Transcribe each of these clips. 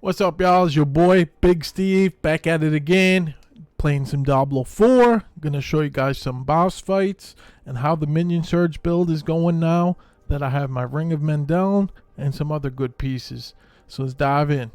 What's up, y'all? It's your boy Big Steve back at it again, playing some Diablo 4. Gonna show you guys some boss fights and how the minion surge build is going now that I have my Ring of Men down and some other good pieces. So let's dive in.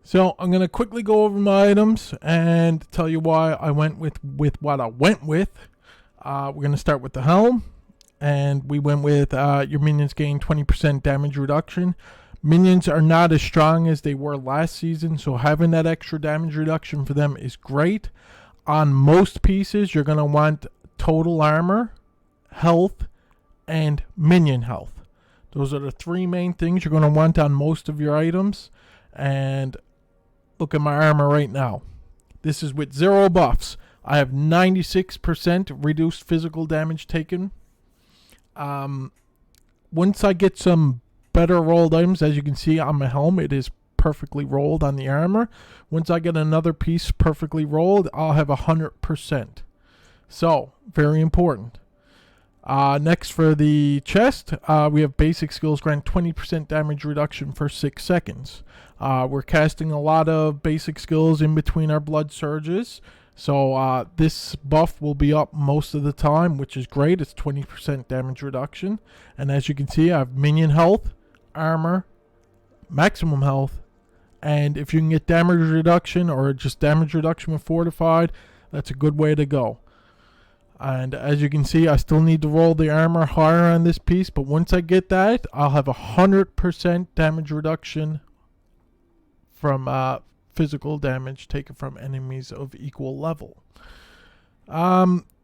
So I'm gonna quickly go over my items and tell you why I went with what I went with. We're gonna start with the helm, and we went with your minions gain 20% damage reduction. Minions are not as strong as they were last season, so having that extra damage reduction for them is great. On most pieces, you're going to want total armor, health, and minion health. Those are the three main things you're going to want on most of your items. And look at my armor right now. This is with 0 buffs. I have 96% reduced physical damage taken. Once I get some better rolled items, as you can see on my helm, it is perfectly rolled on the armor. Once I get another piece perfectly rolled, I'll have 100%. So, very important. Next for the chest, we have basic skills grant 20% damage reduction for 6 seconds. We're casting a lot of basic skills in between our blood surges. So this buff will be up most of the time, which is great. It's 20% damage reduction. And as you can see, I have minion health, armor, maximum health, and if you can get damage reduction or just damage reduction with fortified, that's a good way to go. And as you can see, I still need to roll the armor higher on this piece, but once I get that, I'll have 100% damage reduction from physical damage taken from enemies of equal level.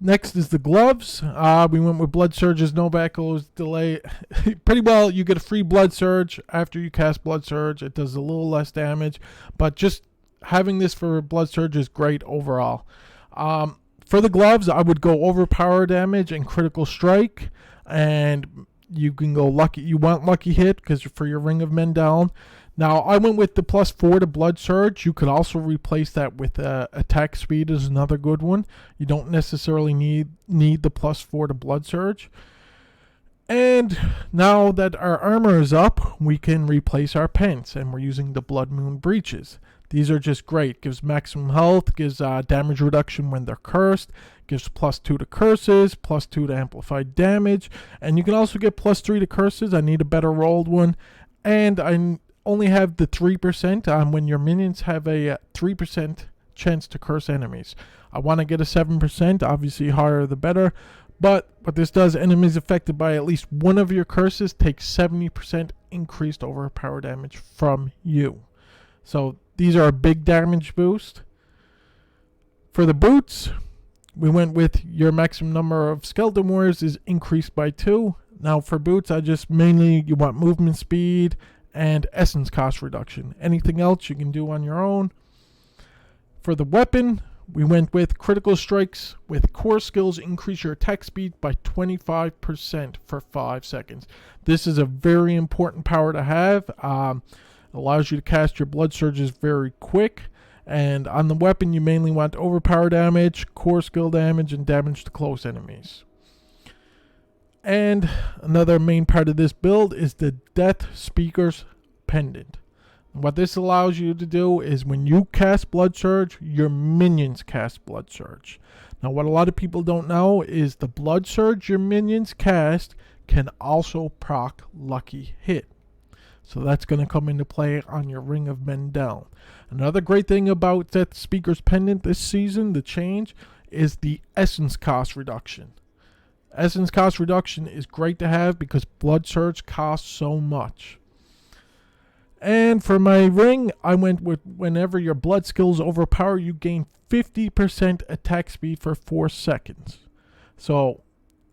Next is the gloves. We went with blood surges, no echoes, delay. Pretty well, you get a free blood surge after you cast blood surge. It does a little less damage, but just having this for blood surge is great overall. For the gloves, I would go overpower damage and critical strike, and you can go lucky. You want lucky hit because for your Ring of Men down. Now, I went with the +4 to blood surge. You could also replace that with attack speed is another good one. You don't necessarily need the +4 to blood surge. And now that our armor is up, we can replace our pants, and we're using the Blood Moon breeches. These are just great. Gives maximum health, gives damage reduction when they're cursed, gives +2 to curses, +2 to amplified damage, and you can also get +3 to curses. I need a better rolled one, and I only have the 3% on when your minions have a 3% chance to curse enemies. I want to get a 7%, obviously higher the better, but what this does, enemies affected by at least one of your curses take 70% increased overpower damage from you. So these are a big damage boost. For the boots, we went with your maximum number of skeleton warriors is increased by 2. Now for boots, you want movement speed and essence cost reduction. Anything else you can do on your own. For the weapon, we went with critical strikes with core skills increase your attack speed by 25% for 5 seconds. This is a very important power to have. Allows you to cast your blood surges very quick. And on the weapon, you mainly want overpower damage, core skill damage, and damage to close enemies. And another main part of this build is the Death Speaker's Pendant. What this allows you to do is when you cast Blood Surge, your minions cast Blood Surge. Now what a lot of people don't know is the Blood Surge your minions cast can also proc Lucky Hit. So that's going to come into play on your Ring of Men down. Another great thing about Death Speaker's Pendant this season, the change, is the essence cost reduction. Essence cost reduction is great to have because blood surge costs so much. And for my ring, I went with whenever your blood skills overpower, you gain 50% attack speed for 4 seconds. So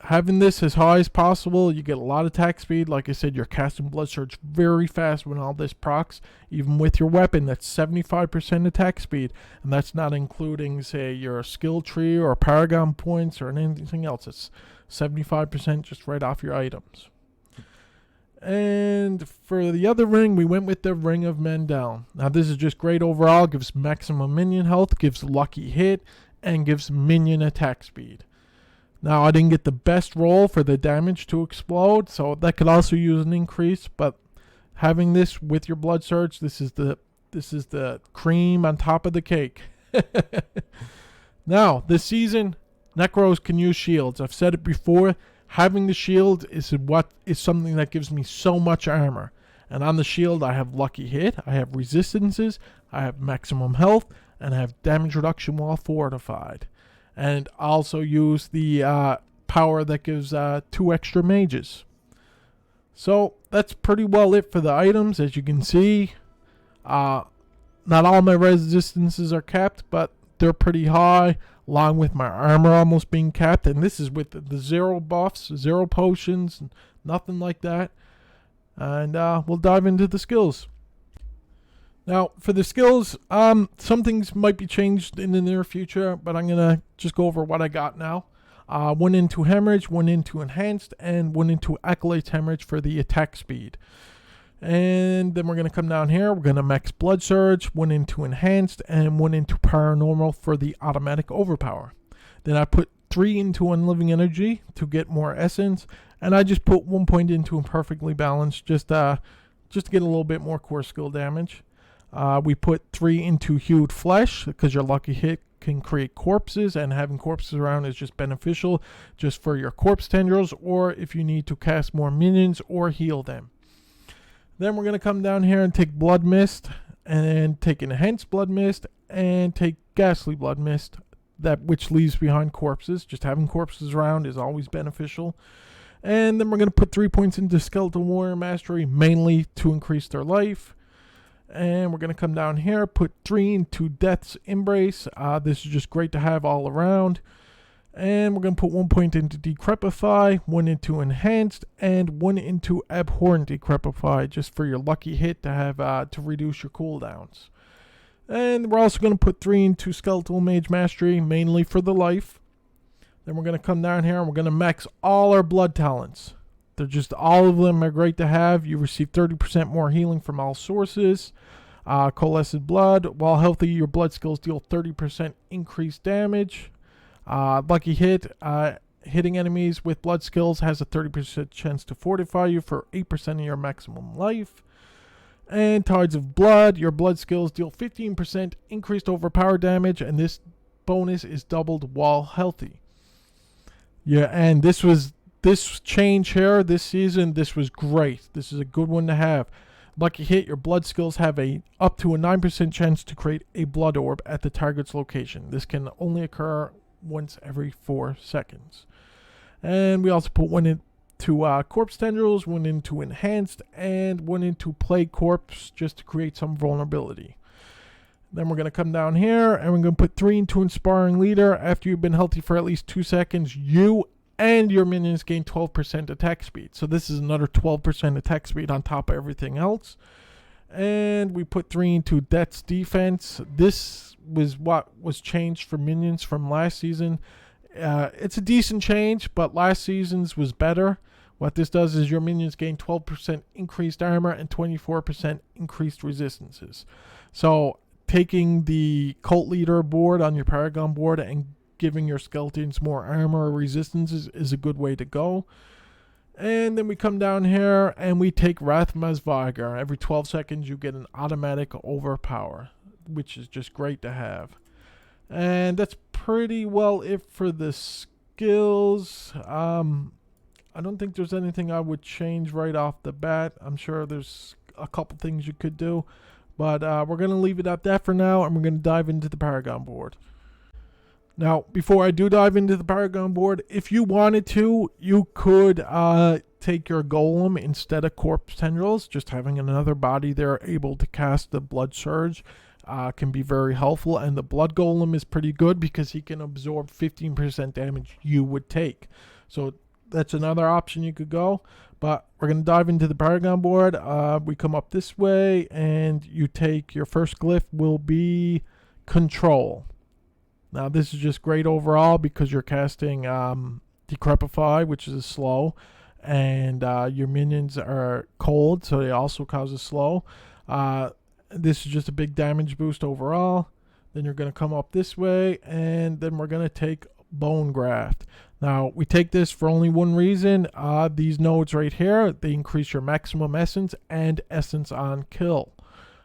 having this as high as possible, you get a lot of attack speed. Like I said, you're casting blood surge very fast when all this procs. Even with your weapon, that's 75% attack speed. And that's not including, say, your skill tree or Paragon points or anything else. It's 75% just right off your items. And for the other ring, we went with the Ring of Men down. Now this is just great overall. Gives maximum minion health, gives lucky hit, and gives minion attack speed. Now I didn't get the best roll for the damage to explode, so that could also use an increase, but having this with your blood surge, this is the cream on top of the cake. Now, this season, Necros can use shields. I've said it before. Having the shield is something that gives me so much armor. And on the shield, I have lucky hit, I have resistances, I have maximum health, and I have damage reduction while fortified. And also use the power that gives 2 extra mages. So that's pretty well it for the items. As you can see, not all my resistances are capped, but they're pretty high, along with my armor almost being capped. And this is with the 0 buffs, 0 potions, nothing like that. And we'll dive into the skills. Now, for the skills, some things might be changed in the near future, but I'm going to just go over what I got now. 1 into Hemorrhage, 1 into Enhanced, and 1 into Acolyte's Hemorrhage for the attack speed. And then we're going to come down here. We're going to max Blood Surge, 1 into Enhanced, and 1 into Paranormal for the automatic overpower. Then I put 3 into Unliving Energy to get more Essence, and I just put 1 point into Imperfectly Balanced just to get a little bit more core skill damage. We put 3 into Hued Flesh because your lucky hit can create corpses, and having corpses around is just beneficial just for your corpse tendrils, or if you need to cast more minions or heal them. Then we're going to come down here and take Blood Mist, and take Enhanced Blood Mist, and take Ghastly Blood Mist, which leaves behind corpses. Just having corpses around is always beneficial. And then we're going to put 3 points into Skeletal Warrior Mastery, mainly to increase their life. And we're going to come down here, put 3 into Death's Embrace. This is just great to have all around. And we're going to put 1 point into Decrepify, 1 into Enhanced, and 1 into Abhorrent Decrepify, just for your lucky hit to have to reduce your cooldowns. And we're also going to put 3 into Skeletal Mage Mastery, mainly for the life. Then we're going to come down here and we're going to max all our blood talents. They're just, all of them are great to have. You receive 30% more healing from all sources. Coalesced Blood. While healthy, your blood skills deal 30% increased damage. Lucky hit. Hitting enemies with blood skills has a 30% chance to fortify you for 8% of your maximum life. And Tides of Blood. Your blood skills deal 15% increased overpower damage, and this bonus is doubled while healthy. Yeah, and this change here this season, this was great. This is a good one to have. Lucky hit, your blood skills have up to a 9% chance to create a blood orb at the target's location. This can only occur once every 4 seconds. And we also put 1 into Corpse Tendrils, 1 into Enhanced, and 1 into Plague Corpse just to create some vulnerability. Then we're going to come down here and we're going to put 3 into Inspiring Leader. After you've been healthy for at least 2 seconds, you and your minions gain 12% attack speed. So this is another 12% attack speed on top of everything else. And we put 3 into Death's Defense. This was what was changed for minions from last season. It's a decent change, but last season's was better. What this does is your minions gain 12% increased armor and 24% increased resistances. So taking the Cult Leader board on your Paragon board and giving your skeletons more armor or resistances is a good way to go. And then we come down here and we take Rathma's Vigar. Every 12 seconds you get an automatic overpower, which is just great to have. And that's pretty well it for the skills. I don't think there's anything I would change right off the bat. I'm sure there's a couple things you could do, but we're going to leave it at that for now, and we're going to dive into the Paragon board. Now, before I do dive into the Paragon board, if you wanted to, you could take your Golem instead of Corpse Tendrils. Just having another body there able to cast the Blood Surge can be very helpful. And the Blood Golem is pretty good because he can absorb 15% damage you would take. So that's another option you could go. But we're going to dive into the Paragon board. We come up this way, and you take your first glyph will be Control. Now, this is just great overall because you're casting Decrepify, which is slow, and your minions are cold, so they also cause a slow. This is just a big damage boost overall. Then you're going to come up this way, and then we're going to take Bone Graft. Now, we take this for only one reason. These nodes right here, they increase your maximum essence and essence on kill,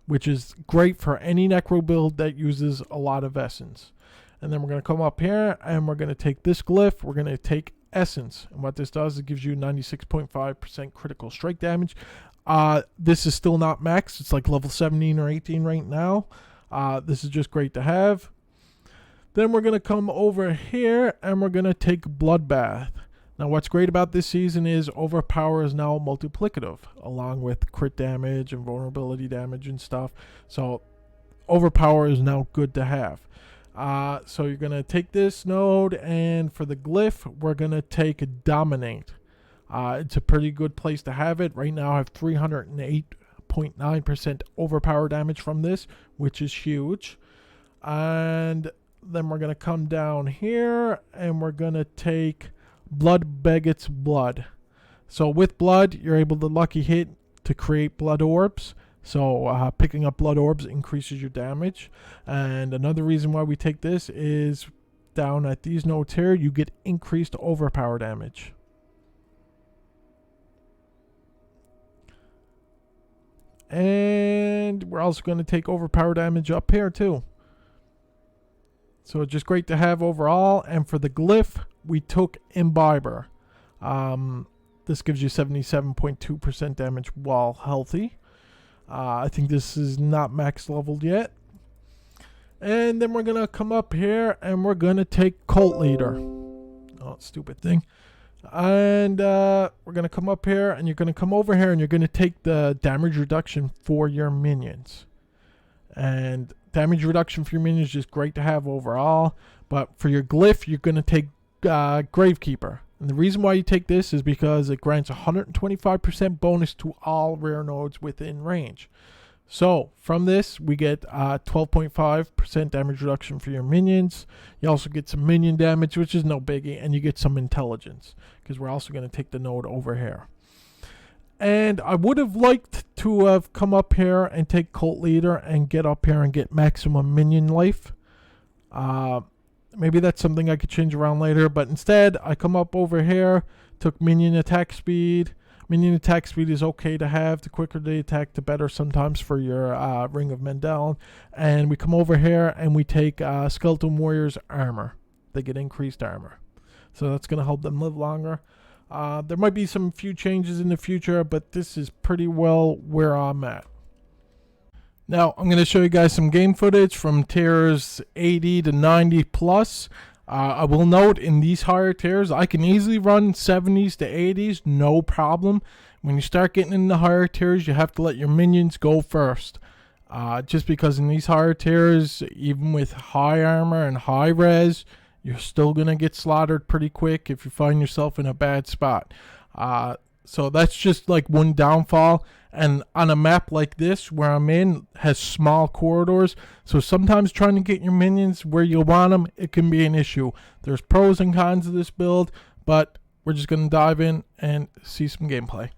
which is great for any necro build that uses a lot of essence. And then we're going to come up here and we're going to take this glyph. We're going to take essence. And what this does, it gives you 96.5% critical strike damage. This is still not max. It's like level 17 or 18 right now. This is just great to have. Then we're going to come over here and we're going to take Bloodbath. Now what's great about this season is Overpower is now multiplicative, along with crit damage and vulnerability damage and stuff. So Overpower is now good to have. So you're going to take this node, and for the glyph, we're going to take Dominate. It's a pretty good place to have it. Right now I have 308.9% overpower damage from this, which is huge. And then we're going to come down here and we're going to take Blood Begot's Blood. So with blood, you're able to lucky hit to create blood orbs. So picking up blood orbs increases your damage. And another reason why we take this is down at these nodes here, you get increased overpower damage. And we're also going to take overpower damage up here too. So it's just great to have overall. And for the glyph, we took Imbiber. This gives you 77.2% damage while healthy. I think this is not max leveled yet. And then we're going to come up here and we're going to take Cult Leader. Oh, stupid thing. And we're going to come up here and you're going to come over here and you're going to take the damage reduction for your minions. And damage reduction for your minions is just great to have overall. But for your glyph, you're going to take Gravekeeper. And the reason why you take this is because it grants 125% bonus to all rare nodes within range. So from this, we get 12.5% damage reduction for your minions. You also get some minion damage, which is no biggie. And you get some intelligence, because we're also going to take the node over here. And I would have liked to have come up here and take Cult Leader and get up here and get maximum minion life. Maybe that's something I could change around later. But instead, I come up over here, took minion attack speed. Minion attack speed is okay to have. The quicker they attack, the better sometimes for your Ring of Mendel. And we come over here and we take Skeleton Warrior's armor. They get increased armor. So that's going to help them live longer. There might be some few changes in the future, but this is pretty well where I'm at. Now, I'm going to show you guys some game footage from tiers 80 to 90 plus. I will note in these higher tiers, I can easily run 70s to 80s, no problem. When you start getting in the higher tiers, you have to let your minions go first. Just because in these higher tiers, even with high armor and high res, you're still going to get slaughtered pretty quick if you find yourself in a bad spot. So that's just like one downfall. And on a map like this, where I'm in, has small corridors. So sometimes trying to get your minions where you want them, it can be an issue. There's pros and cons of this build, but we're just going to dive in and see some gameplay.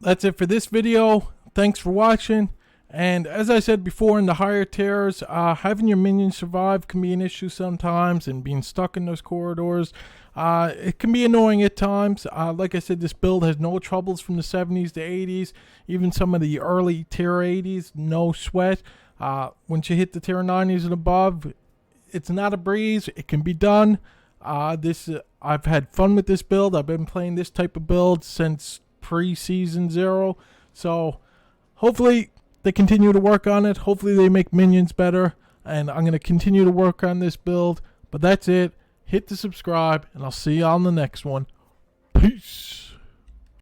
that's it for this video. Thanks for watching. And as I said before, in the higher tiers, having your minions survive can be an issue sometimes, and being stuck in those corridors, it can be annoying at times. Like I said, this build has no troubles from the 70s to 80s, even some of the early tier 80s, no sweat. Once you hit the tier 90s and above, it's not a breeze. It can be done. I've had fun with this build. I've been playing this type of build since pre-season 0, so hopefully they continue to work on it. Hopefully they make minions better, and I'm going to continue to work on this build. But that's it. Hit the subscribe, and I'll see you on the next one. Peace.